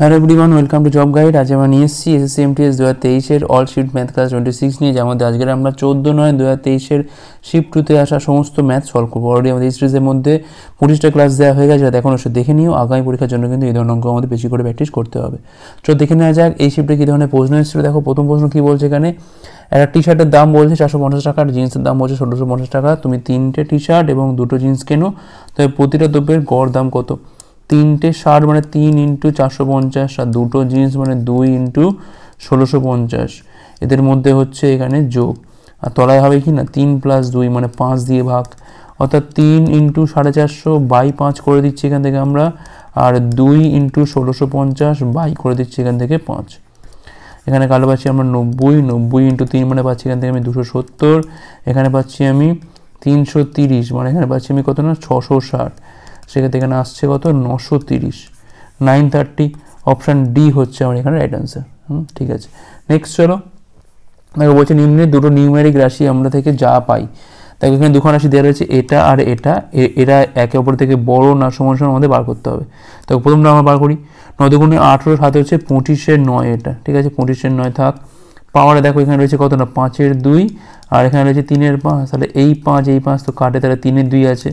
Hello everyone, welcome to job guide. আজ আমরা নিয়ে এসেছি এসএসসি এমটিএস 2023-এর অল শিফট ম্যাথ ক্লাস 26 নিয়ে, যার মধ্যে আজকের আমরা 14/9/2023-এর শিফট 2-তে আসা সমস্ত ম্যাথ সলভ করবো। অলরেডি আমাদের এই সিরিজের মধ্যে 25টা ক্লাস দেওয়া হয়ে গেছে, এখন ওসব দেখে নিও। আগামী পরীক্ষার জন্য কিন্তু এই ধরনের অঙ্ক আমাদের বেশি করে প্র্যাকটিস করতে হবে। চলো দেখে নেওয়া যাক এই শিফটে কী ধরনের প্রশ্ন এসেছিল। দেখো প্রথম প্রশ্ন কী বলছে এখানে, একটা টি শার্টের দাম বলছে 450 টাকা, আর জিন্সের দাম বলছে 1650 টাকা। তুমি 3টে টি শার্ট এবং 2টো জিন্স কেনো, তবে প্রতিটা দ্রব্যের গড় দাম কত? 3টে শার্ট মানে 3 × 450, আর 2টো জিন্স মানে 2 × 1650। এদের মধ্যে হচ্ছে এখানে যোগ, আর তলায় হবে কি না 3 + 2 মানে 5 দিয়ে ভাগ, অর্থাৎ 3 × 550/5 করে দিচ্ছি এখান থেকে আমরা, আর 2 × 1650 বাই করে দিচ্ছি এখান থেকে 5। এখানে কালো পাচ্ছি আমরা 90, 90 × 3 মানে পাচ্ছি এখান থেকে আমি 270, এখানে পাচ্ছি আমি 330, মানে এখানে পাচ্ছি আমি কত না 660, সেক্ষেত্রে এখানে আসছে কত 930, 930। অপশান ডি হচ্ছে আমার এখানে রাইট অ্যান্সার। ঠিক আছে, নেক্সট চলো। দেখো বলছে নিম্নের দুটো নিউমেরিক রাশি আমরা থেকে যা পাই। দেখো এখানে দুখান রাশি দেওয়া রয়েছে, এটা আর এটা, এরা একে অপর থেকে বড় না সমান সমান আমাদের বার করতে হবে। তো প্রথমটা আমরা বার করি, 9 × 18, 7 হচ্ছে 25-এর 9 এটা, ঠিক আছে 25-এর 9 থাক। পাওয়ারে দেখো এখানে রয়েছে কত না 5-এর 2, আর এখানে রয়েছে 3-এর 5, তাহলে এই 5 তো কাটে, তাহলে 3-এর 2 আছে।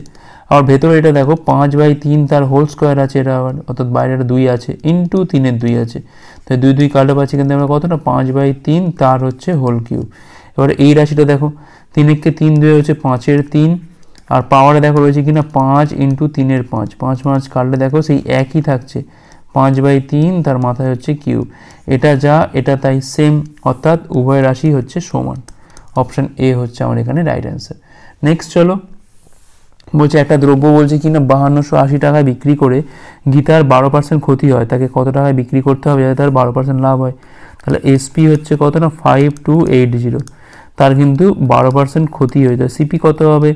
আর ভেতরে এটা দেখো 5/3 তার হোল স্কোয়ার আছে, এটা আবার অর্থাৎ বাইরে একটা 2 আছে, ইন্টু 3-এর 2 আছে, তাই 2 2 কাটলে পাচ্ছি কিন্তু আমরা কত না 5/3 তার হচ্ছে হোল কিউব। এবার এই রাশিটা দেখো 3-এর 3 2 হচ্ছে 5-এর 3, আর পাওয়ারে দেখো রয়েছে কিনা 5 × 3-এর 5, 5 5 কাটলে দেখো সেই একই থাকছে 5/3 তার মাথায় হচ্ছে কিউব। এটা যা এটা তাই সেম, অর্থাৎ উভয় রাশি হচ্ছে সমান। অপশান এ হচ্ছে আমার এখানে রাইট অ্যান্সার। নেক্সট চলো, বলছে একটা দ্রব্য বলছে কিনা 5280 টাকায় বিক্রি করে গীতার 12% ক্ষতি হয়, তাকে কত টাকায় বিক্রি করতে হবে যাতে তার 12% লাভ হয়? তাহলে এসপি হচ্ছে কত না 5280, তার কিন্তু 12% ক্ষতি হয়, তাহলে সিপি কত হবে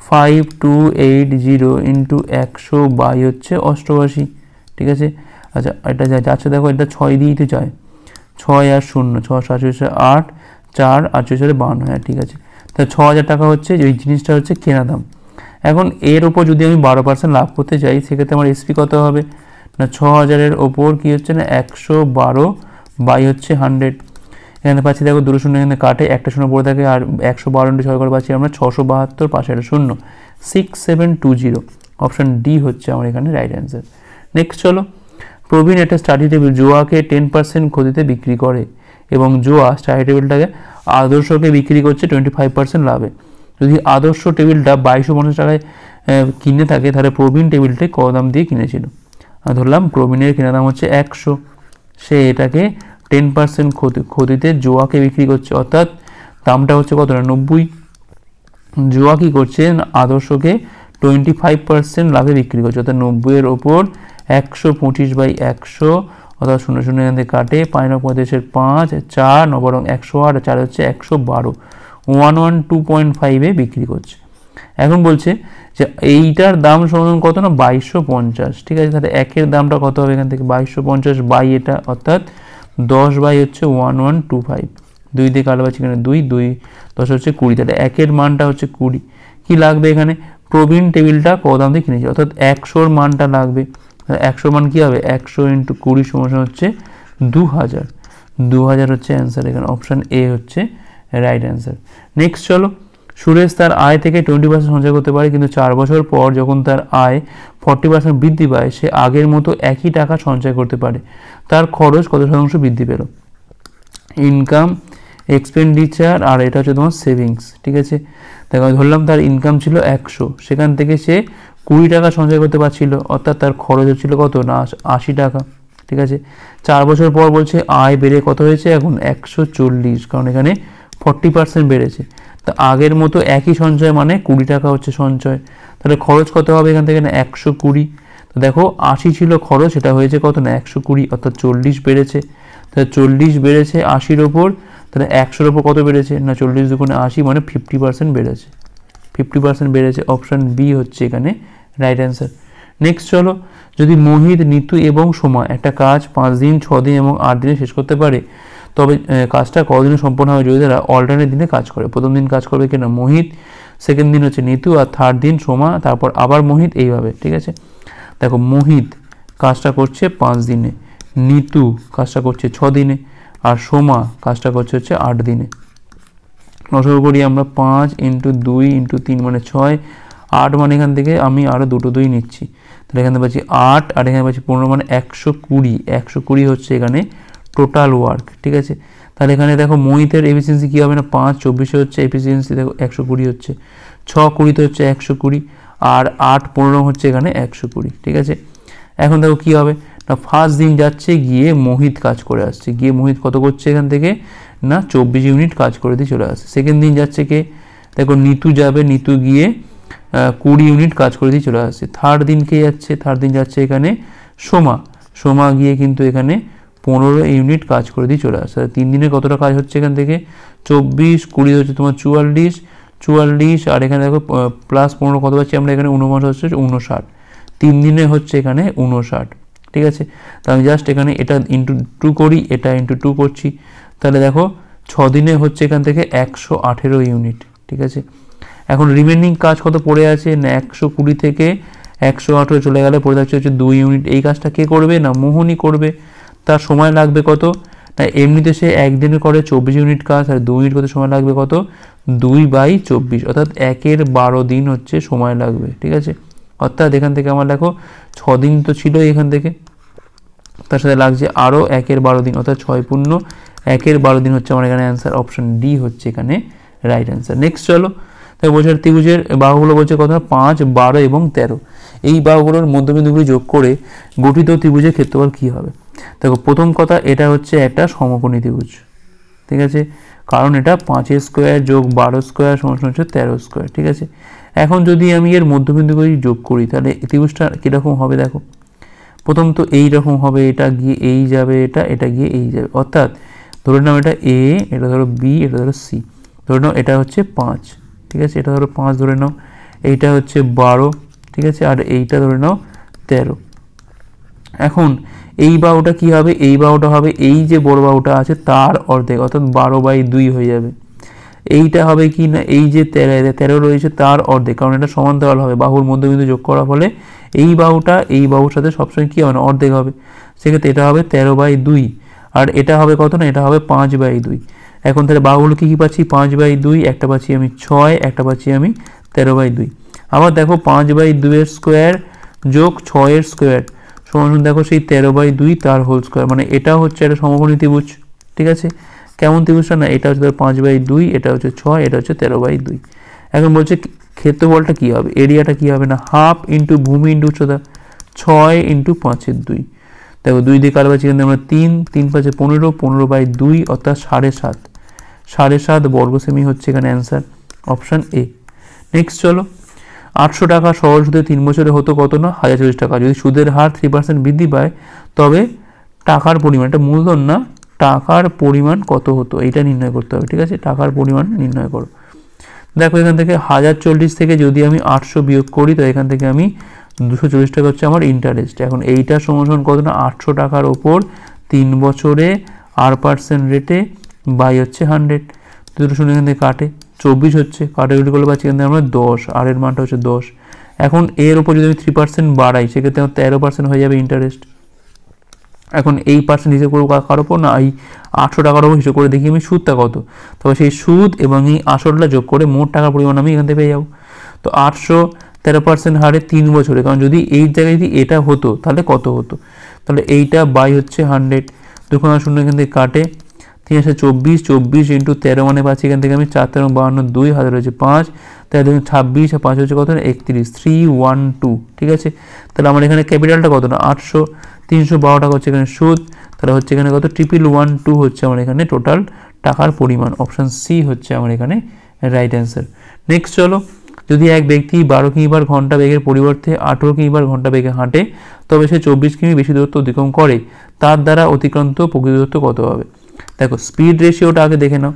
5280 × 100 হচ্ছে 88। ঠিক আছে, আচ্ছা এটা যাচ্ছে দেখো এটা 6 দিয়েই তো যায়, 6 আর 0, 6 7 8, 4 8 52, হ্যাঁ ঠিক আছে। তাহলে 6000 টাকা হচ্ছে ওই জিনিসটা হচ্ছে কেনা দাম। এখন এর ওপর যদি আমি 12% লাভ করতে চাই, সেক্ষেত্রে আমার এসপি কত হবে না 6000-এর ওপর কি হচ্ছে না 112 হচ্ছে 100। এখানে পাচ্ছি দেখো 2 শূন্য এখানে কাটে, একটা শূন্য পড়ে থাকে, আর 112 × 6 করে পাচ্ছি আমরা 672, পাশে একটা শূন্য 6720। অপশান ডি হচ্ছে আমার এখানে রাইট অ্যান্সার। নেক্সট চলো, প্রবীণ একটা স্টাডি টেবিল জোয়াকে 10% ক্ষতিতে বিক্রি করে, এবং জোয়া স্টাডি টেবিলটাকে আদর্শকে বিক্রি করছে 25% লাভে। যদি আদর্শ টেবিলটা 2250 টাকায় কিনে থাকে, তাহলে প্রবীণ টেবিলটা কত দাম দিয়ে কিনেছিল? ধরলাম প্রবীণের কেনা দাম হচ্ছে 100, সে এটাকে 10% ক্ষতিতে জোয়াকে বিক্রি করছে, অর্থাৎ দামটা হচ্ছে কত না 90। জোয়া কী করছে আদর্শকে 25% লাভে বিক্রি করছে, অর্থাৎ 90-এর ওপর 125/100, অর্থাৎ 0 0 এখান থেকে কাটে, 5 9 35-এর 5, 4 9 বরং 108, 4 হচ্ছে 112, 112.5-এ বিক্রি করছে। এখন বলছে যে এইটার দাম সমান কত না 2250, ঠিক আছে। তাহলে একের দামটা কত হবে এখান থেকে 2250 বাই এটা, অর্থাৎ 10 বাই হচ্ছে 1125, 2 দিয়ে কালো পাচ্ছি এখানে 2 2 10 হচ্ছে 20, তাহলে একের মানটা হচ্ছে 20। কি লাগবে এখানে প্রবীণ টেবিলটা কত দাম দিয়ে কিনেছি, অর্থাৎ 100-র মানটা লাগবে। 100 মান কি হবে 100 × 20 সমান হচ্ছে 2000, 2000 হচ্ছে অ্যান্সার এখানে। অপশান এ হচ্ছে রাইট অ্যান্সার। নেক্সট চলো, সুরেশ তার আয় থেকে 20% সঞ্চয় করতে পারে, কিন্তু 4 বছর পর যখন তার আয় 40% বৃদ্ধি পায়, সে আগের মতো একই টাকা সঞ্চয় করতে পারে, তার খরচ কত শতাংশ বৃদ্ধি পেল? ইনকাম, এক্সপেন্ডিচার, আর এটা হচ্ছে তোমার সেভিংস। ঠিক আছে, দেখো ধরলাম তার ইনকাম ছিল 100, সেখান থেকে সে 20 টাকা সঞ্চয় করতে পারছিল, অর্থাৎ তার খরচ হচ্ছিল কত না 80 টাকা। ঠিক আছে, 4 বছর পর বলছে আয় বেড়ে কত হয়েছে এখন 140, কারণ এখানে 40% বেড়েছে। তা আগের মতো একই সঞ্চয় মানে 20 টাকা হচ্ছে সঞ্চয়, তাহলে খরচ কত হবে এখান থেকে না 120। তো দেখো 80 ছিল খরচ, এটা হয়েছে কত না 120, অর্থাৎ 40 বেড়েছে। তাহলে 40 বেড়েছে 80-র ওপর, তাহলে 100-র ওপর কত বেড়েছে না 40 দুগুণে 80 মানে 50% বেড়েছে, 50% বেড়েছে। অপশান বি হচ্ছে এখানে রাইট অ্যান্সার। নেক্সট চলো, যদি মোহিত, নিতু এবং সোমা একটা কাজ 5 দিন 6 দিন এবং 8 দিনে শেষ করতে পারে, তবে কাজটা কতদিনে সম্পন্ন হবে যদি তারা অল্টারনেট দিনে কাজ করে? প্রথম দিন কাজ করবে কিনা মোহিত, সেকেন্ড দিন হচ্ছে নিতু, আর থার্ড দিন সোমা, তারপর আবার মোহিত, এইভাবে। ঠিক আছে, দেখো মোহিত কাজটা করছে 5 দিনে, নিতু কাজটা করছে 6 দিনে, আর সোমা কাজটা করছে হচ্ছে 8 দিনে। লসাগু করি আমরা 5 × 2 × 3 মানে 6, 8 মানে এখান থেকে আমি আরও দুটো 2 নিচ্ছি, তাহলে এখানে পাচ্ছি 8 আর এখানে পাচ্ছি 15 মানে 120। 120 হচ্ছে এখানে টোটাল ওয়ার্ক, ঠিক আছে। তাহলে এখানে দেখো মোহিতের এফিসিয়েন্সি কী হবে না 5 24 হচ্ছে এফিসিয়েন্সি, দেখো 120 হচ্ছে, 6 20 হচ্ছে 120, আর 8 15 হচ্ছে এখানে 120, ঠিক আছে। এখন দেখো কী হবে না ফার্স্ট দিন যাচ্ছে গিয়ে মোহিত কাজ করে আসছে, গিয়ে মোহিত কত করছে এখান থেকে না 24 ইউনিট কাজ করে দিয়ে চলে আসছে। সেকেন্ড দিন যাচ্ছে কে দেখো নিতু যাবে, নিতু গিয়ে 20 ইউনিট কাজ করে দিয়ে চলে আসছে। থার্ড দিন কে যাচ্ছে, থার্ড দিন যাচ্ছে এখানে সোমা, সোমা গিয়ে কিন্তু এখানে 15 ইউনিট কাজ করে দিয়ে চলে আসছে। 3 দিনে কতটা কাজ হচ্ছে এখান থেকে 24 20 হচ্ছে তোমার 44, আর এখানে দেখো প্লাস 15 কত পাচ্ছি আমরা এখানে 49 হচ্ছে 59। 3 দিনে হচ্ছে এখানে 59, ঠিক আছে। তো আমি জাস্ট এখানে এটা ইন্টু 2 করি, এটা ইন্টু 2 করছি, তাহলে দেখো 6 দিনে হচ্ছে এখান থেকে 118 ইউনিট, ঠিক আছে। এখন রিমেনিং কাজ কত পড়ে আছে না 120 থেকে 118 চলে গেলে পড়ে থাকছে হচ্ছে 2 ইউনিট। এই কাজটা কে করবে না মোহনই করবে। তার সময় লাগবে কত না এমনিতে সে একদিনে করে 24 ইউনিট কাজ, আর 2 ইউনিট করতে সময় লাগবে কত 2/24, অর্থাৎ 1/12 দিন হচ্ছে সময় লাগবে, ঠিক আছে। অর্থাৎ এখান থেকে আমার দেখো 6 দিন তো ছিল এখান থেকে, তার সাথে লাগছে আরও 1/12 দিন, অর্থাৎ 6 পূর্ণ 1/12 দিন হচ্ছে আমার এখানে অ্যান্সার। অপশন ডি হচ্ছে এখানে রাইট অ্যান্সার। নেক্সট চলো, তাই বলছে ত্রিভুজের বাহুগুলো বলছে কত না 5 12 এবং 13, এই বাহুগুলোর মধ্যবিন্দুগুলি যোগ করে গঠিত ত্রিভুজের ক্ষেত্রফল কী হবে। দেখো প্রথম কথা এটা হচ্ছে একটা সমকোণী ত্রিভুজ, ঠিক আছে, কারণ এটা 5 স্কোয়ার যোগ 12 স্কোয়ার সমান হচ্ছে 13 স্কোয়ার, ঠিক আছে। এখন যদি আমি এর মধ্যবিন্দুগুলি যোগ করি তাহলে ত্রিভুজটা কীরকম হবে দেখো, প্রথম তো এই রকম হবে, এটা গিয়ে এই যাবে, এটা গিয়ে এই যাবে, অর্থাৎ ধরে নাও এটা এ, এটা ধরো বি, এটা ধরো সি, ধরে নাও এটা হচ্ছে 5, ঠিক আছে, এটা ধরো 5 ধরে নাও, এইটা হচ্ছে 12, ঠিক আছে, আর এইটা ধরে নাও 13। এখন এই বাহুটা কি হবে, এই বাহুটা হবে এই যে বড় বাহুটা আছে তার অর্ধেক, অর্থাৎ 12/2 হয়ে যাবে। এইটা হবে কি না এই যে 13 রয়েছে তার অর্ধেক, কারণ এটা সমান্তরাল হবে, বাহুর মধ্যবিন্দু যোগ করার ফলে এই বাহুটা এই বাহুর সাথে সবসময় কী হবে না অর্ধেক হবে, সেক্ষেত্রে এটা হবে 13/2, আর এটা হবে কত না এটা হবে 5/2। এখন তাহলে বাহুগুলো কী কী পাচ্ছি 5/2, একটা পাচ্ছি আমি 6, একটা পাচ্ছি আমি 13/2। আবার দেখো 5/2 স্কোয়ার যোগ 6 স্কোয়ার সমান দেখো সেই 13/2 তার হোল স্কোয়ার, মানে এটা হচ্ছে একটা সমকোণী ত্রিভুজ, ঠিক আছে। কেমন ত্রিভুজটা না এটা হচ্ছে 5/2, এটা হচ্ছে 6, এটা হচ্ছে 13/2। এখন বলছে ক্ষেত্রফলটা কী হবে, এরিয়াটা কী হবে না হাফ ইন্টু ভূমি ইন্টু উচ্চতা, 6 × 5/2। দেখো 2 দিয়ে কার পাচ্ছি আমরা 3, 3 5 15, 15/2 অর্থাৎ 7.5 বর্গ সেমি হচ্ছে এখানে অ্যান্সার, অপশান এ। নেক্সট চলো, 800 টাকা সরল সুদে 3 বছরে হতো কত না 1040 টাকা, যদি সুদের হার 3% বৃদ্ধি পায় তবে টাকার পরিমাণ, এটা মূলধন না টাকার পরিমাণ কত হতো এইটা নির্ণয় করতে হবে, ঠিক আছে, টাকার পরিমাণ নির্ণয় করো। দেখো এখান থেকে 1040 থেকে যদি আমি 800 বিয়োগ করি তো এখান থেকে আমি 240 টাকা হচ্ছে আমার ইন্টারেস্ট। এখন এইটা সমান কত না 800 টাকার ওপর 3 বছরে R% রেটে বাই হচ্ছে 100, দুটো শূন্য এখান থেকে কাটে 24 হচ্ছে, কাটাকুটি করলে পাচ্ছি এখান থেকে আমরা 10, আর এর মানটা হচ্ছে 10। এখন এর ওপর যদি আমি 3% বাড়াই সেক্ষেত্রে আমার 13% হয়ে যাবে ইন্টারেস্ট। এখন এই পার্সেন্ট হিসেব করবো কার ওপর না এই 800 টাকার ওপর হিসেব করে দেখি আমি সুদটা কত, তবে সেই সুদ এবং এই আসলটা যোগ করে মোট টাকার পরিমাণ আমি এখান থেকে পেয়ে যাবো। তো 800 13% হারে 3 বছরে, কারণ যদি এই জায়গায় যদি এটা হতো তাহলে কত হতো, তাহলে এইটা বাই হচ্ছে 100, দুখানা শূন্য এখান থেকে কাটে 3 আসে 24, 24 × 13 মানে পাচ্ছি এখান থেকে আমি 4 13 52, 2 হাজার হচ্ছে 5, তাহলে দেখুন 26 আর 5 হচ্ছে কত না 31, 312, ঠিক আছে। তাহলে আমার এখানে ক্যাপিটালটা কত না 800, 312 টাকা হচ্ছে এখানে সুদ, তাহলে হচ্ছে এখানে কত 1112 হচ্ছে আমার এখানে টোটাল টাকার পরিমাণ, অপশান সি হচ্ছে আমার এখানে রাইট অ্যান্সার। নেক্সট চলো, যদি এক ব্যক্তি 12 কিমি/ঘন্টা বেগের পরিবর্তে 18 কিমি/ঘন্টা বেগে হাঁটে তবে সে 24 কিমি বেশি দূরত্ব অতিক্রম করে, তার দ্বারা অতিক্রান্ত প্রকৃত দূরত্ব কত হবে। দেখো স্পিড রেশিওটা আগে দেখে নাও,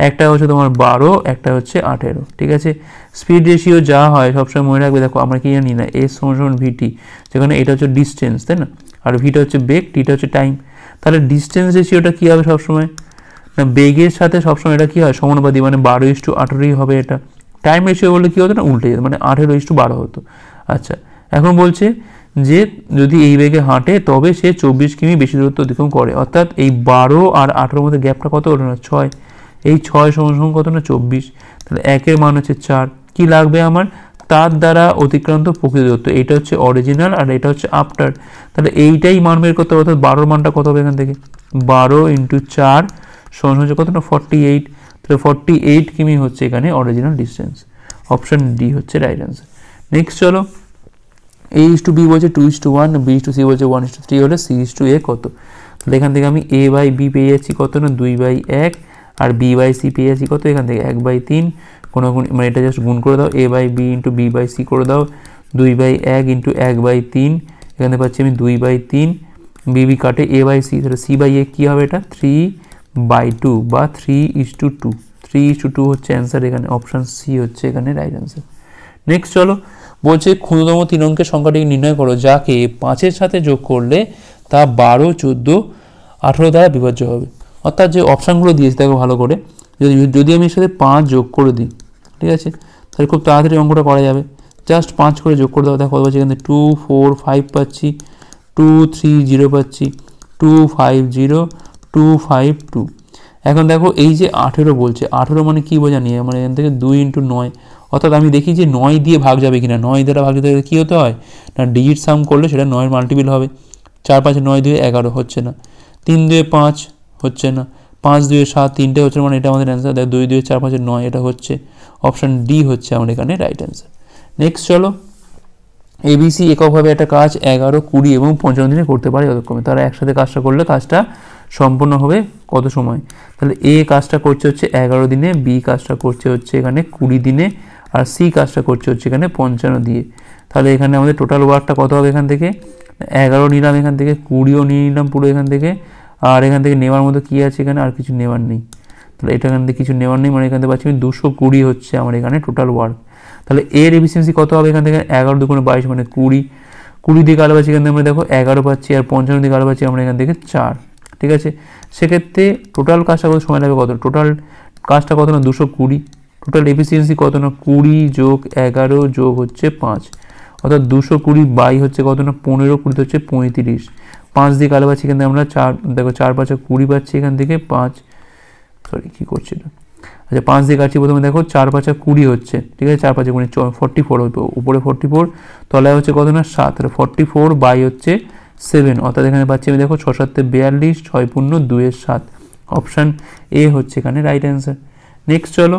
একটা হচ্ছে তোমার 12, একটা হচ্ছে 18, ঠিক আছে। স্পিড রেশিও যা হয় সবসময় মনে রাখবে, দেখো আমরা কি জানি না এস সমান ভিটি, যেখানে এটা হচ্ছে ডিস্টেন্স তাই না, আর ভিটা হচ্ছে বেগ, টিটা হচ্ছে টাইম। তাহলে ডিস্টেন্স রেশিওটা কী হবে সবসময় না বেগের সাথে সবসময় এটা কী হয় সমানুপাতিক, মানে 12:18 হবে এটা। টাইম রেশিও বললে কী হতো না উল্টে যেত, মানে 18:12 হতো। আচ্ছা এখন বলছে যে যদি এই বেগে হাঁটে তবে সে 24 কিমি বেশি দূরত্ব অতিক্রম করে। অর্থাৎ এই 12 আর 18 মধ্যে গ্যাপটা কত হলো না 6, এই 6 সমান কত না 24, তাহলে 1-এর মান হচ্ছে 4। কি লাগবে আমার? তার দ্বারা অতিক্রান্ত প্রকৃত দূরত্ব, এটা হচ্ছে অরিজিনাল আর এটা হচ্ছে আফটার। তাহলে এইটাই মান বের করতে হবে, অর্থাৎ 12-র মানটা কত হবে এখান থেকে? 12 × 4 সমান হচ্ছে কত না 48, তাহলে 48 কিমি হচ্ছে এখানে অরিজিনাল ডিস্টেন্স। অপশন ডি হচ্ছে রাইট অ্যান্সার। নেক্সট চলো, A:B বলছে 2:1, B:C বলছে 1:3 হলে C:A কত? তাহলে এখান থেকে আমি A/B পেয়ে যাচ্ছি কত না 2/1, আর B/C পেয়ে যাচ্ছি কত এখান থেকে 1/3। কোনো মানে এটা জাস্ট গুণ করে দাও, A/B × B/C করে দাও, 2/1 × 1/3, এখানে পাচ্ছি আমি 2/3, B কাটে A/C, তাহলে C/A কী হবে? এটা 3/2 বা 3:2, 3:2 হচ্ছে অ্যান্সার এখানে। অপশান সি হচ্ছে এখানে রাইট অ্যান্সার। নেক্সট চলো, বলছে ক্ষুদ্রতম 3 অঙ্কের সংখ্যাটি নির্ণয় করো যাকে 5-এর সাথে যোগ করলে তা 12, 14, 18 দ্বারা বিভাজ্য হবে। অর্থাৎ যে অপশানগুলো দিয়েছে দেখো ভালো করে, যদি আমি এর সাথে 5 যোগ করে দিই, ঠিক আছে, তাহলে খুব তাড়াতাড়ি অঙ্কটা করা যাবে। জাস্ট 5 করে যোগ করে দেওয়া, দেখো কত পাচ্ছি এখানে 2, 4, 5 পাচ্ছি, 2, 3, 0 পাচ্ছি, 2, 5, 0, 2, 5, 2। এখন দেখো এই যে 18 বলছে, 18 মানে কী বোঝা নিয়ে, মানে এখান থেকে 2 × 9, অর্থাৎ আমি দেখি যে 9 দিয়ে ভাগ যাবে কিনা। 9 দ্বারা ভাগ যেতে কী হতে হয় না, ডিজিট সাম করলে সেটা 9-এর মাল্টিপল হবে। 4, 5, 9, 2, 11 হচ্ছে না, 3, 2, 5 হচ্ছে না, 5, 2, 7 3টে হচ্ছে, মানে এটা আমাদের অ্যান্সার। দেখ 2, 2, 4, 5, 9 এটা হচ্ছে। অপশান ডি হচ্ছে আমার এখানে রাইট অ্যান্সার। নেক্সট চলো, ABC এককভাবে একটা কাজ 11, 20 এবং 55 দিনে করতে পারে যথাক্রমে। তারা একসাথে কাজটা করলে কাজটা সম্পূর্ণ হবে কত সময়? তাহলে A কাজটা করছে হচ্ছে 11 দিনে, B কাজটা করছে হচ্ছে এখানে 20 দিনে, আর C কাজটা করছে হচ্ছে এখানে 55 দিয়ে। তাহলে এখানে আমাদের টোটাল ওয়ার্কটা কত হবে? এখান থেকে 11 নিলাম, এখান থেকে 20ও নিয়ে নিলাম পুরো এখান থেকে, আর এখান থেকে নেওয়ার মতো কী আছে এখানে? আর কিছু নেওয়ার নেই। তাহলে এটা এখান থেকে কিছু নেওয়ার নেই, মানে এখান থেকে পাচ্ছি আমি 220 হচ্ছে আমার এখানে টোটাল ওয়ার্ক। তাহলে এর এফিসিয়েন্সি কত হবে এখান থেকে? 11 × 2 = 22 মানে 20, 20 দিয়ে কালো পাচ্ছি এখান থেকে আমরা দেখো 11 পাচ্ছি, আর 55 দিয়ে কালো পাচ্ছি আমরা এখান থেকে 4, ঠিক আছে। সেক্ষেত্রে টোটাল কাজটা কত সময় লাগবে? কত টোটাল কাজটা কত না 220, টোটাল এফিসিয়েন্সি কত না 20 + 11 যোগ হচ্ছে 5, অর্থাৎ 220 হচ্ছে কত না 15, 20 হচ্ছে 35, 5 দিয়ে কালো পাচ্ছি এখান থেকে আমরা 4, দেখো 4, 5, 20 পাচ্ছি এখান থেকে 5, সরি কী করছি না, আচ্ছা 5 দিয়ে কাটছি প্রথমে, দেখো 4, 5, 20 হচ্ছে, ঠিক আছে, 4, 5, 20 44 হবে, উপরে 44, তলায় হচ্ছে কত না 7, তাহলে 44 হচ্ছে 7, অর্থাৎ এখানে পাচ্ছি আমি দেখো 6, 7, 42, 6, 2, 7। অপশান এ হচ্ছে এখানে রাইট অ্যান্সার। নেক্সট চলো,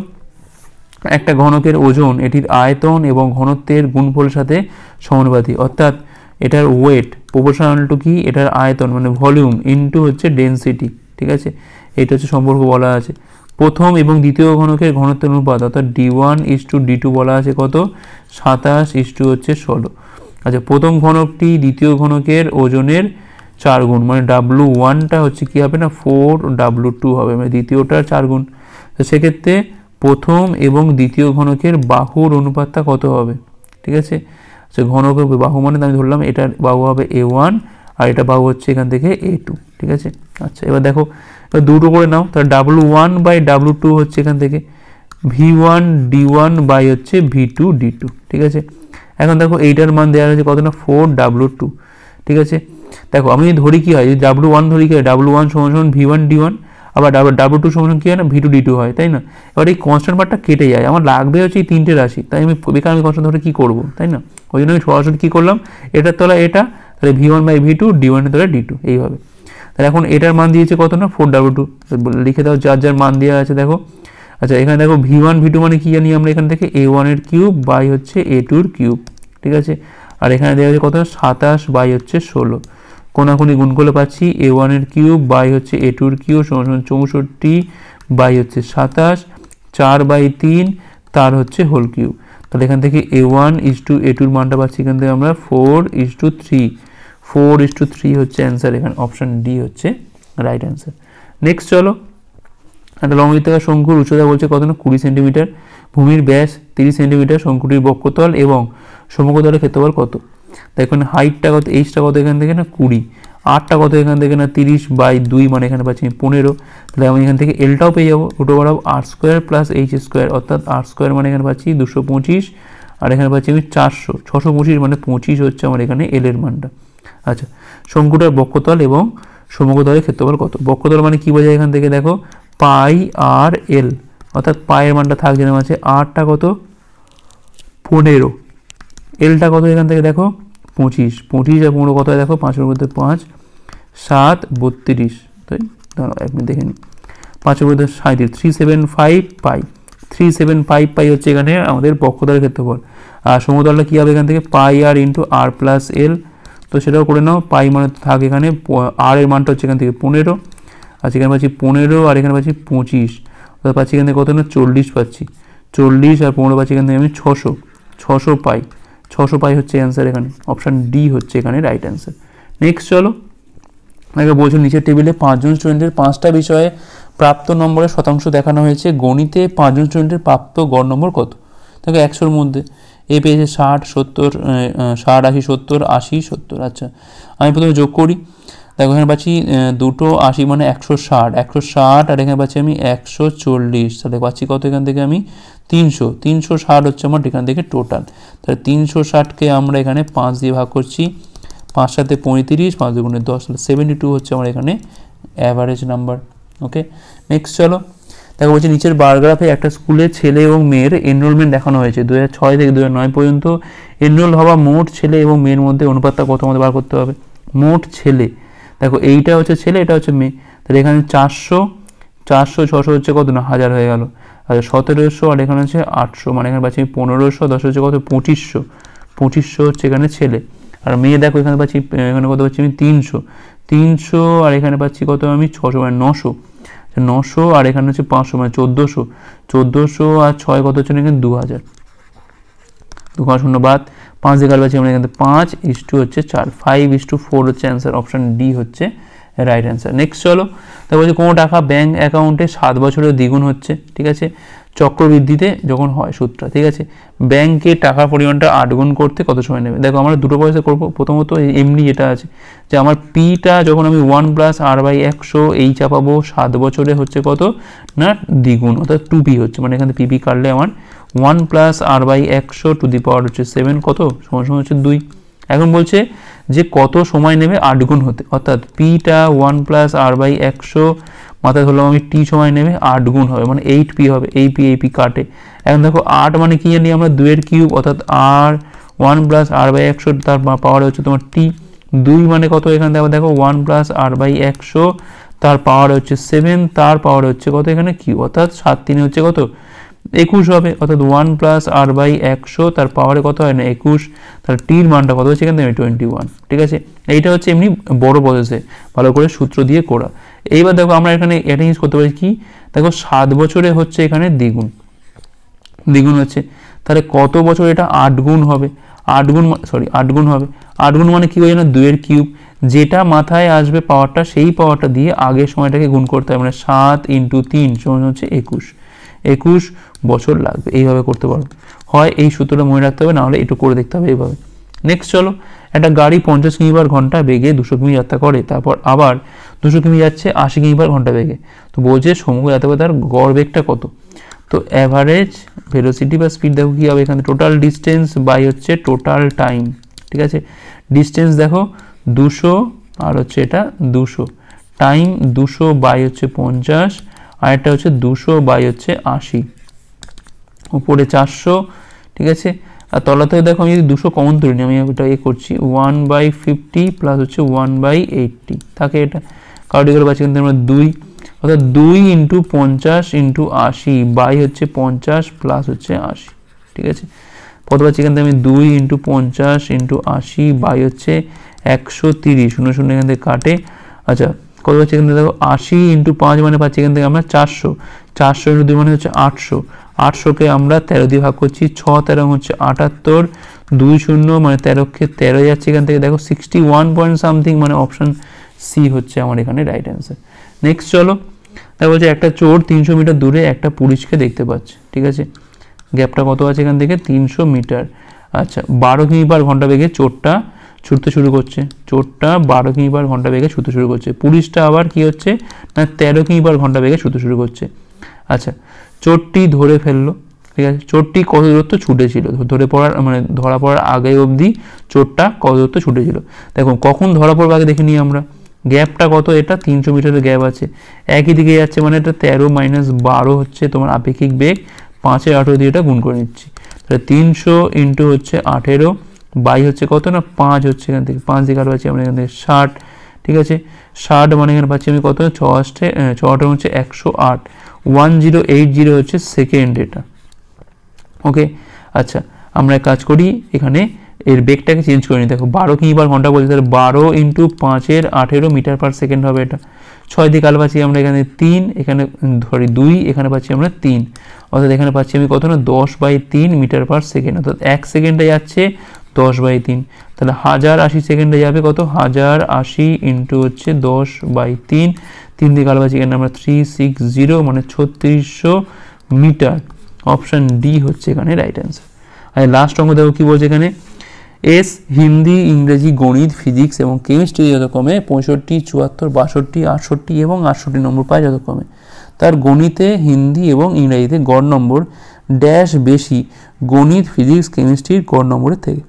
একটা ঘনকের ওজন এটির আয়তন এবং ঘনত্বের গুণফলের সাথে সমানুপাতিক, অর্থাৎ এটার ওয়েট প্রপোর্শনাল টু কি এটার আয়তন মানে ভলিউম ইনটু হচ্ছে ডেনসিটি, ঠিক আছে, এটা হচ্ছে সম্পর্ক বলা আছে। প্রথম এবং দ্বিতীয় ঘনকের ঘনত্বের অনুপাত, অর্থাৎ D1:D2 বলা আছে কত 27 হচ্ছে 16। আচ্ছা, প্রথম ঘনকটি দ্বিতীয় ঘনকের ওজনের 4 গুণ, মানে W1টা হচ্ছে কী হবে না 4, W2 হবে, মানে দ্বিতীয়টার 4 গুণ। তো সেক্ষেত্রে প্রথম এবং দ্বিতীয় ঘনকের বাহুর অনুপাতটা কত হবে, ঠিক আছে। আচ্ছা, ঘনকের বাহু মানে আমি ধরলাম এটার বাহু হবে A1 আর এটা বাহু হচ্ছে এখান থেকে A2, ঠিক আছে। আচ্ছা, এবার দেখো এবার দুটো করে নাও, তাহলে W1/W2 হচ্ছে এখান থেকে V1D1 হচ্ছে V2D2, ঠিক আছে। এখন দেখো এইটার মান দেওয়া হয়েছে কত না 4W2, ঠিক আছে। দেখো আমি ধরি কি হয়, যদি W1 ধরি কি হয় W1 = V1D1, আবার W2 = কি হয় না V2D2 হয়, তাই না। এবার এই কনস্ট্যান্ট পার্টটা কেটে যায়, আমার লাগবে হচ্ছে এই 3টে রাশি, তাই আমি বেকার আমি কনস্ট্যান্ট ধরে কী করবো, তাই না। ওই জন্য আমি সরাসরি কী করলাম, এটার তলা এটা, তাহলে V1/V2, D1-এর তলা D2 এইভাবে। তাহলে এখন এটার মান দিয়েছে কত না 4W2, লিখে দাও যার যার মান দেওয়া আছে দেখো। আচ্ছা, এখানে দেখো V1 V2 মানে কি জানি আমরা এখান থেকে A1-এর কিউব বাই হচ্ছে A2-র কিউব, ঠিক আছে। আর এখানে দেওয়া আছে কত 27 হচ্ছে 16, কোনাকুনি গুণ করলে পাচ্ছি A1-এর কিউব বাই হচ্ছে A2-র কিউব = 64 হচ্ছে 27, 4/3 তার হচ্ছে হোল কিউব। তাহলে এখান থেকে A1:A2-র মানটা পাচ্ছি এখান থেকে আমরা 4:3, 4:3 হচ্ছে অ্যান্সার এখানে। অপশান ডি হচ্ছে রাইট অ্যান্সার। নেক্সট চলো, একটা লম্ববৃত্তাকার শঙ্কুর উচ্চতা বলছে কত না 20 সেন্টিমিটার, ভূমির ব্যাস 30 সেন্টিমিটার, শঙ্কুটির বক্ষতল এবং সমকোণতলের ক্ষেত্রফল কত। তাই এখানে হাইটটা কত, এইচটা কত এখান থেকে না 20, আরটা কত এখান থেকে না 30/2 মানে এখানে পাচ্ছি 15। তাহলে আমি এখান থেকে এলটাও পেয়ে যাবো, √r² + h², অর্থাৎ r² মানে এখানে পাচ্ছি 225 আর এখানে পাচ্ছি আমি 400, 625 মানে 25 হচ্ছে আমার এখানে এল এর মানটা। আচ্ছা, শঙ্কুটার বক্ষতল এবং সমগ্রতলের ক্ষেত্রফল কত? বক্ষতল মানে কি বোঝায় এখান থেকে দেখো, পাই আর এল, অর্থাৎ পায়ের মানটা থাকছে না আছে, আরটা কত 15, এলটা কত এখান থেকে দেখো 25, 25 আর 15 কত হয় দেখো, 5 এর মধ্যে 5, 7, 32, তাই দাঁড়াও এক মিনিট দেখে নিই, 5 এর মধ্যে 37, 375 পাই, 375 পাই হচ্ছে এখানে আমাদের বক্ষতলের ক্ষেত্রফল। আর সমতলটা কী হবে এখান থেকে, পাই আর ইন্টু আর প্লাস এল, তো সেটাও করে নাও। পাই মানে থাক এখানে, আর এর মানটা হচ্ছে এখান থেকে 15, আর এখানে পাচ্ছি 15 আর এখানে পাচ্ছি 25, অর্থাৎ পাচ্ছি এখান থেকে কত না 40 পাচ্ছি, 40 আর 15 পাচ্ছি এখান থেকে আমি 600 পাই, 600 পাই হচ্ছে অ্যান্সার এখানে, অপশান ডি হচ্ছে এখানে রাইট অ্যান্সার। নেক্সট চলো, আগে বলছো নিচের টেবিলে 5 জন স্টুডেন্টের 5টা বিষয়ে প্রাপ্ত নম্বরের শতাংশ দেখানো হয়েছে, গণিতে 5 জন স্টুডেন্টের প্রাপ্ত গড় নম্বর কত? দেখো 100-র মধ্যে এ পেয়েছে 60, 70, 60, 80, 70, 80, 70। আচ্ছা, আমি প্রথমে যোগ করি, দেখো এখানে পাচ্ছি দুটো 80 মানে 160, 160 আর এখানে পাচ্ছি আমি 140, তাহলে পাচ্ছি কত এখান থেকে আমি 300, 360 হচ্ছে আমার এখান থেকে টোটাল। তাহলে 360কে আমরা এখানে 5 দিয়ে ভাগ করছি, 5 সাথে 35, 5 দুগুণে 10, তাহলে 72 হচ্ছে আমার এখানে অ্যাভারেজ নাম্বার। ওকে, নেক্সট চলো, দেখো বলছি নিচের বারগ্রাফে একটা স্কুলে ছেলে এবং মেয়ের এনরোলমেন্ট দেখানো হয়েছে। 2006 থেকে 2009 পর্যন্ত এনরোল হওয়া মোট ছেলে এবং মেয়ের মধ্যে অনুপাতটা কত আমাদের বার করতে হবে। মোট ছেলে, দেখো এইটা হচ্ছে ছেলে, এটা হচ্ছে মেয়ে, তাহলে এখানে 400, 600 হচ্ছে কত না 1000 হয়ে গেল। আচ্ছা 1700 আর এখানে হচ্ছে 800, মানে এখানে পাচ্ছি 1500, 10 হচ্ছে কত 2500, 2500 হচ্ছে এখানে ছেলে। আর মেয়ে দেখো এখানে পাচ্ছি, এখানে কত পাচ্ছি আমি 300 আর এখানে পাচ্ছি কত আমি 600, মানে 900 আর এখানে হচ্ছে 500, মানে 1400 আর 6 কত হচ্ছে এখানে 2000, 2 বাদ 5 দিয়ে কাটবাচ্ছি আমরা এখানে 5:4 হচ্ছে 4, 5:4 হচ্ছে অ্যান্সার, অপশান ডি হচ্ছে রাইট অ্যান্সার। নেক্সট চলো, তারপর বলছে কোনো টাকা ব্যাঙ্ক অ্যাকাউন্টে 7 বছরের দ্বিগুণ হচ্ছে, ঠিক আছে, চক্রবৃদ্ধিতে যখন হয় সূত্রটা, ঠিক আছে। ব্যাংকে টাকার পরিমাণটা 8 গুণ করতে কত সময় নেবে? দেখো আমরা দুটো পয়সা করবো, প্রথমত এমনি যেটা আছে যে আমার পিটা যখন আমি 1 + r/100 এই চাপাবো 7 বছরে হচ্ছে কত না দ্বিগুণ, অর্থাৎ 2p হচ্ছে, মানে এখানে পিপি কাটলে আমার 1 + r/100 টু দি পাওয়ার হচ্ছে 7 কত সমান হচ্ছে 2। এখন বলছে যে কত সময় নেবে 8 গুণ হতে, অর্থাৎ পিটা 1 + r/100 মাথায় ধরলাম আমি, টি সময় নেবে 8 গুণ হবে, মানে 8p হবে, এই পি কাটে। এখন দেখো 8 মানে কি জানি আমরা 2 এর কিউব, অর্থাৎ r 1 + r/100 তার পাওয়ার হচ্ছে তোমার টি, 2 মানে কত এখানে দেখো 1 + r/100 তার পাওয়ার হচ্ছে 7, তার পাওয়ার হচ্ছে কত এখানে কিউ, অর্থাৎ 7 3 হচ্ছে কত 21 হবে, অর্থাৎ 1 + r/100 তার পাওয়ারে কত হয় না 21, তাহলে টির মানটা কত হচ্ছে এখানে 21, ঠিক আছে। এইটা হচ্ছে এমনি বড় প্রসেসে ভালো করে সূত্র দিয়ে করা। এইবার দেখো আমরা এখানে এটা ইউজ করতে পারি কি, দেখো 7 বছরে হচ্ছে এখানে দ্বিগুণ হচ্ছে, তাহলে কত বছর এটা 8 গুণ হবে, 8 গুণ হবে, 8 গুণ মানে কি হয় না 2 এর কিউব, যেটা মাথায় আসবে পাওয়ারটা সেই পাওয়ারটা দিয়ে আগের সময়টাকে গুণ করতে হবে, মানে 7 × 3 সমান হচ্ছে 21 বছর লাগবে। এইভাবে করতে পারো, হয় এই সূত্রটা মনে রাখতে হবে, নাহলে একটু করে দেখতে হবে এইভাবে। নেক্সট চলো, একটা গাড়ি 50 কিমি/ঘন্টা বেগে 200 কিমি যাত্রা করে, তারপর আবার 200 কিমি যাচ্ছে 80 কিমি/ঘন্টা বেগে, তো বলছে সমগ্র যাত্রাপথে তার গড় বেগটা কত। তো অ্যাভারেজ ভেলোসিটি বা স্পিড দেখো কী হবে এখানে, টোটাল ডিস্টেন্স বাই হচ্ছে টোটাল টাইম, ঠিক আছে। ডিস্টেন্স দেখো 200 আর হচ্ছে এটা 200, টাইম 200 বাই হচ্ছে 50, আর একটা হচ্ছে 200 বাই হচ্ছে 80, উপরে 400, ঠিক আছে। আর তলা থেকে দেখো আমি যদি 200 কমন তুলি নি, আমি এটা করছি 1/50 প্লাস হচ্ছে 1/80 থাকে, এটা কাউটি করে পাচ্ছি কিন্তু আমরা 2, অর্থাৎ 2 × 50 × 80 বাই হচ্ছে 50 প্লাস হচ্ছে 80, ঠিক আছে। কত পাচ্ছি এখান থেকে আমি 2 × 50 × 80 বাই হচ্ছে 130, 0 এখান থেকে কাটে। আচ্ছা কত পাচ্ছি এখান থেকে দেখো 80 × 5 মানে পাচ্ছি এখান থেকে আমরা 400 × 2 মানে হচ্ছে 800কে আমরা 13 দিয়ে ভাগ করছি, 6 13 হচ্ছে 78, 2 0 মানে 13কে 13 যাচ্ছে এখান থেকে দেখো 61 পয়েন্ট সামথিং, মানে অপশান সি হচ্ছে আমার এখানে রাইট অ্যান্সার। নেক্সট চলো, তাই বলছে একটা চোর 300 মিটার দূরে একটা পুলিশকে দেখতে পাচ্ছে, ঠিক আছে, গ্যাপটা কত আছে এখান থেকে 300 মিটার। আচ্ছা 12 কিমি/ঘন্টা বেগে চোরটা ছুটতে শুরু করছে, 12 কিমি/ঘন্টা বেগে ছুটতে শুরু করছে, পুলিশটা আবার কি হচ্ছে না 13 কিমি/ঘন্টা বেগে ছুটতে শুরু করছে। আচ্ছা চোরটি ধরে ফেললো, ঠিক আছে, চোরটি কত দূরত্ব ছুটেছিল, ধরা পড়ার আগে অবধি চোরটা কত দূরত্ব ছুটেছিল। দেখুন কখন ধরা পড়বে আগে দেখে নিই আমরা, গ্যাপটা কত, এটা 300 মিটারের গ্যাপ আছে, একই দিকে যাচ্ছে, মানে এটা 13 - 12 হচ্ছে তোমার আপেক্ষিক বেগ, 5-এর 18 দিয়ে এটা গুণ করে নিচ্ছি, তাহলে 300 ইন্টু হচ্ছে 18 বাই হচ্ছে কত না 5 হচ্ছে, এখান থেকে 5 দিয়ে কাটে পাচ্ছি আমরা এখান থেকে 60, ঠিক আছে, 60 মানে এখানে পাচ্ছি আমি কত, 6 হচ্ছে 108, 1080 হচ্ছে সেকেন্ড এটা। ওকে, আচ্ছা আমরা এক কাজ করি, এখানে এর বেগটাকে চেঞ্জ করে নিই। দেখো 12 কিমি পার ঘন্টা বলছে, তাহলে 12 ইন্টু 5-এর 18 মিটার পার সেকেন্ড হবে এটা। 6 দিয়ে কাল পাচ্ছি আমরা এখানে 3, এখানে ধরি 2, এখানে পাচ্ছি আমরা 3, অর্থাৎ এখানে পাচ্ছি আমি কত না 10/3 মিটার পার সেকেন্ড, অর্থাৎ 1 সেকেন্ডে যাচ্ছে 10/3, তাহলে 1080 সেকেন্ডে যাবে কত, 1080 ইন্টু হচ্ছে 10/3, 3 দিয়ে কাল পাচ্ছি এখানে আমরা 360, মানে 3600 মিটার। অপশান ডি হচ্ছে এখানে রাইট অ্যান্সার। আর লাস্ট অঙ্ক দেখো কি বলছে এখানে, এস হিন্দি, ইংরেজি, গণিত, ফিজিক্স এবং কেমিস্ট্রি যথাক্রমে 65, 74, 62, 68 এবং 68 নম্বর পায় যথাক্রমে। তার গণিতে, হিন্দি এবং ইংরেজিতে গড় নম্বর ড্যাশ বেশি গণিত, ফিজিক্স, কেমিস্ট্রির গড় নম্বরের থেকে।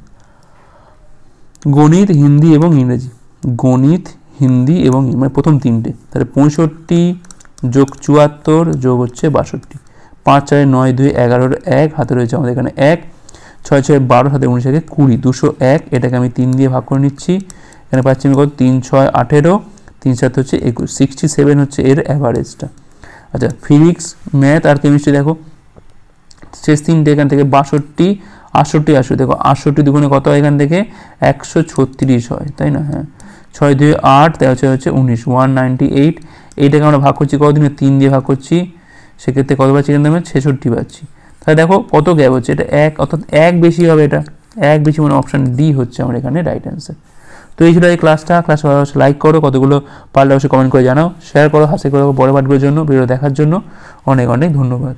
গণিত, হিন্দি এবং ইংরেজি, গণিত, হিন্দি এবং মানে প্রথম তিনটে, তাহলে 65 যোগ 74 যোগ হচ্ছে 62, 5 4 9 2 11 1 হাতে রয়েছে আমাদের এখানে 1, 6 6 12 7 19 20, 201, এটাকে আমি 3 দিয়ে ভাগ করে নিচ্ছি, এখানে পাচ্ছি আমি কত 3 6 18, 3 7 হচ্ছে 21, 67 হচ্ছে এর অ্যাভারেজটা। আচ্ছা ফিজিক্স, ম্যাথ আর কেমিস্ট্রি দেখো শেষ তিনটে, এখান থেকে 62 68 80, দেখো 68 দুগুণে কত হয় এখান থেকে 136 হয়, তাই না, হ্যাঁ 6 2 8, তাই হচ্ছে 19, 198, এইটাকে আমরা ভাগ করছি কতদিনে, 3 দিয়ে ভাগ করছি, সেক্ষেত্রে কত পাচ্ছি এখান থেকে 66 পাচ্ছি। তাহলে দেখো কত গ্যাপ হচ্ছে, এটা 1, অর্থাৎ 1 বেশি হবে, এটা 1 বেশি, মানে অপশান ডি হচ্ছে আমার এখানে রাইট অ্যান্সার। তো এই ছিল এই ক্লাসটা ভালো হচ্ছে, লাইক করো, কতগুলো পারলে অবশ্যই কমেন্ট করে জানাও, শেয়ার করো, হাসি করো পরের পাঠগুলোর জন্য, ভিডিও দেখার জন্য অনেক অনেক ধন্যবাদ।